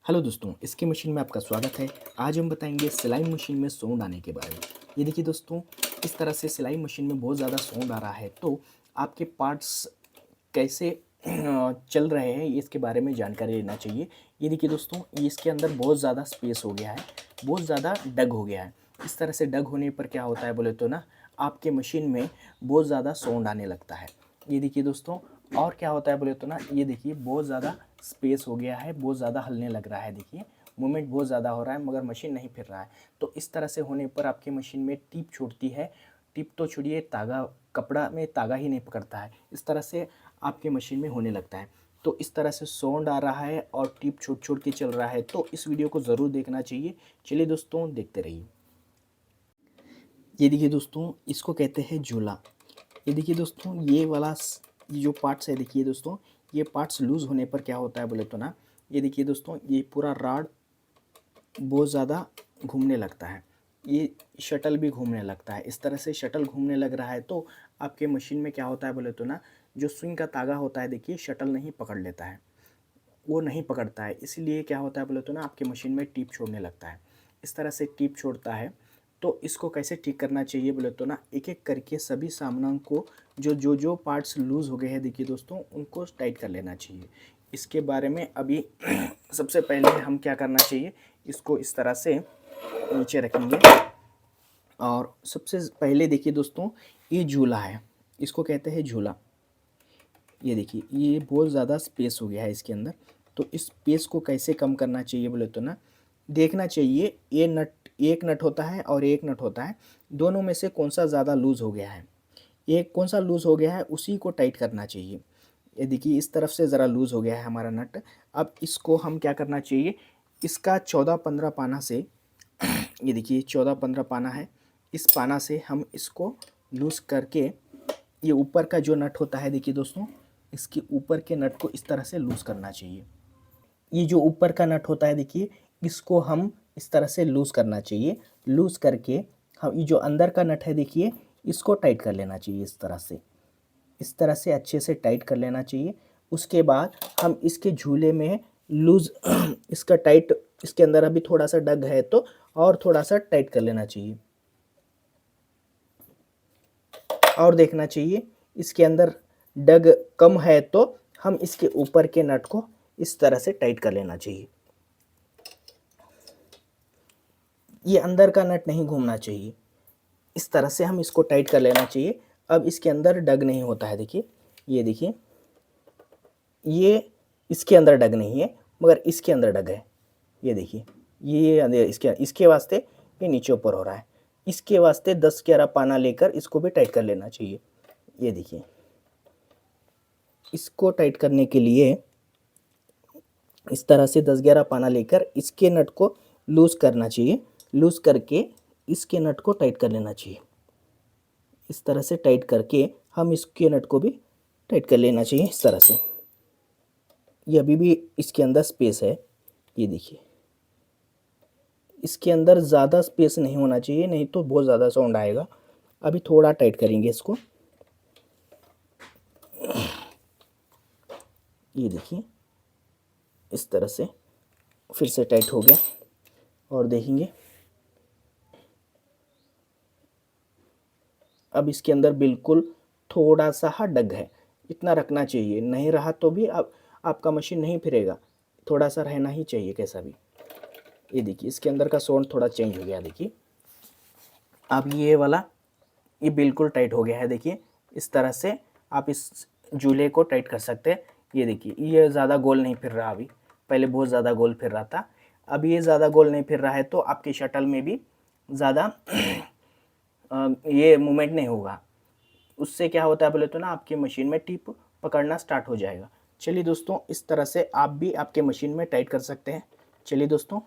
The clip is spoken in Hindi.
हेलो दोस्तों, इसकी मशीन में आपका स्वागत है। आज हम बताएंगे सिलाई मशीन में साउंड आने के बारे में। ये देखिए दोस्तों, इस तरह से सिलाई मशीन में बहुत ज़्यादा साउंड आ रहा है, तो आपके पार्ट्स कैसे चल रहे हैं इसके बारे में जानकारी लेना चाहिए। ये देखिए दोस्तों, ये इसके अंदर बहुत ज़्यादा स्पेस हो गया है, बहुत ज़्यादा डग हो गया है। इस तरह से डग होने पर क्या होता है बोले तो ना, आपके मशीन में बहुत ज़्यादा साउंड आने लगता है। ये देखिए दोस्तों, और क्या होता है बोले तो ना, ये देखिए बहुत ज़्यादा स्पेस हो गया है, बहुत ज़्यादा हिलने लग रहा है। देखिए मूवमेंट बहुत ज़्यादा हो रहा है मगर मशीन नहीं फिर रहा है। तो इस तरह से होने पर आपकी मशीन में टिप छूटती है। टिप तो छोड़िए, तागा, कपड़ा में तागा ही नहीं पकड़ता है। इस तरह से आपके मशीन में होने लगता है। तो इस तरह से साउंड आ रहा है और टिप छूट छूट के चल रहा है, तो इस वीडियो को ज़रूर देखना चाहिए। चलिए दोस्तों, देखते रहिए। ये देखिए दोस्तों, इसको कहते हैं झूला। ये देखिए दोस्तों, ये जो पार्ट्स है, देखिए दोस्तों, ये पार्ट्स लूज़ होने पर क्या होता है बोले तो ना, ये देखिए दोस्तों, ये पूरा रॉड बहुत ज़्यादा घूमने लगता है। ये शटल भी घूमने लगता है। इस तरह से शटल घूमने लग रहा है तो आपके मशीन में क्या होता है बोले तो ना, जो स्विंग का तागा होता है, देखिए शटल नहीं पकड़ लेता है, वो नहीं पकड़ता है। इसीलिए क्या होता है बोले तो ना, आपकी मशीन में टीप छोड़ने लगता है। इस तरह से टीप छोड़ता है। तो इसको कैसे ठीक करना चाहिए बोले तो ना, एक एक करके सभी सामानों को, जो पार्ट्स लूज़ हो गए हैं, देखिए दोस्तों, उनको टाइट कर लेना चाहिए। इसके बारे में अभी सबसे पहले हम क्या करना चाहिए, इसको इस तरह से नीचे रखेंगे। और सबसे पहले देखिए दोस्तों, ये झूला है, इसको कहते हैं झूला। ये देखिए, ये बहुत ज़्यादा स्पेस हो गया है इसके अंदर। तो इस स्पेस को कैसे कम करना चाहिए बोले तो ना, देखना चाहिए ये नट, एक नट होता है और एक नट होता है, दोनों में से कौन सा ज़्यादा लूज़ हो गया है। एक कौन सा लूज़ हो गया है उसी को टाइट करना चाहिए। ये देखिए, इस तरफ से ज़रा लूज़ हो गया है हमारा नट। अब इसको हम क्या करना चाहिए, इसका 14-15 पाना से ये देखिए 14-15 पाना है, इस पाना से हम इसको लूज़ करके, ये ऊपर का जो नट होता है, देखिए दोस्तों, इसके ऊपर के नट को इस तरह से लूज़ करना चाहिए। ये जो ऊपर का नट होता है, देखिए, इसको हम इस तरह से लूज़ करना चाहिए। लूज़ करके हम ये जो अंदर का नट है, देखिए, इसको टाइट कर लेना चाहिए। इस तरह से, इस तरह से अच्छे से टाइट कर लेना चाहिए। उसके बाद हम इसके झूले में लूज़ इसका टाइट, इसके अंदर अभी थोड़ा सा डग है तो और थोड़ा सा टाइट कर लेना चाहिए। और देखना चाहिए इसके अंदर डग कम है तो हम इसके ऊपर के नट को इस तरह से टाइट कर लेना चाहिए। ये अंदर का नट नहीं घूमना चाहिए, इस तरह से हम इसको टाइट कर लेना चाहिए। अब इसके अंदर डग नहीं होता है, देखिए, ये देखिए, ये इसके अंदर डग नहीं है मगर इसके अंदर डग है। ये देखिए, ये अंदर इसके वास्ते ये नीचे ऊपर हो रहा है। इसके वास्ते 10-11 पाना लेकर इसको भी टाइट कर लेना चाहिए। ये देखिए, इसको टाइट करने के लिए इस तरह से 10-11 पाना लेकर इसके नट को लूज़ करना चाहिए। लूज़ करके इसके नट को टाइट कर लेना चाहिए। इस तरह से टाइट करके हम इसके नट को भी टाइट कर लेना चाहिए, इस तरह से। ये अभी भी इसके अंदर स्पेस है, ये देखिए, इसके अंदर ज़्यादा स्पेस नहीं होना चाहिए, नहीं तो बहुत ज़्यादा साउंड आएगा। अभी थोड़ा टाइट करेंगे इसको। ये देखिए, इस तरह से फिर से टाइट हो गया। और देखेंगे, अब इसके अंदर बिल्कुल थोड़ा सा डग है, इतना रखना चाहिए। नहीं रहा तो भी अब आपका मशीन नहीं फिरेगा, थोड़ा सा रहना ही चाहिए कैसा भी। ये देखिए, इसके अंदर का साउंड थोड़ा चेंज हो गया। देखिए, अब ये वाला, ये बिल्कुल टाइट हो गया है। देखिए, इस तरह से आप इस झूले को टाइट कर सकते हैं। ये देखिए, ये ज़्यादा गोल नहीं फिर रहा अभी, पहले बहुत ज़्यादा गोल फिर रहा था, अब ये ज़्यादा गोल नहीं फिर रहा है, तो आपके शटल में भी ज़्यादा ये मूवमेंट नहीं होगा। उससे क्या होता है बोले तो ना, आपकी मशीन में टिप पकड़ना स्टार्ट हो जाएगा। चलिए दोस्तों, इस तरह से आप भी आपके मशीन में टाइट कर सकते हैं। चलिए दोस्तों।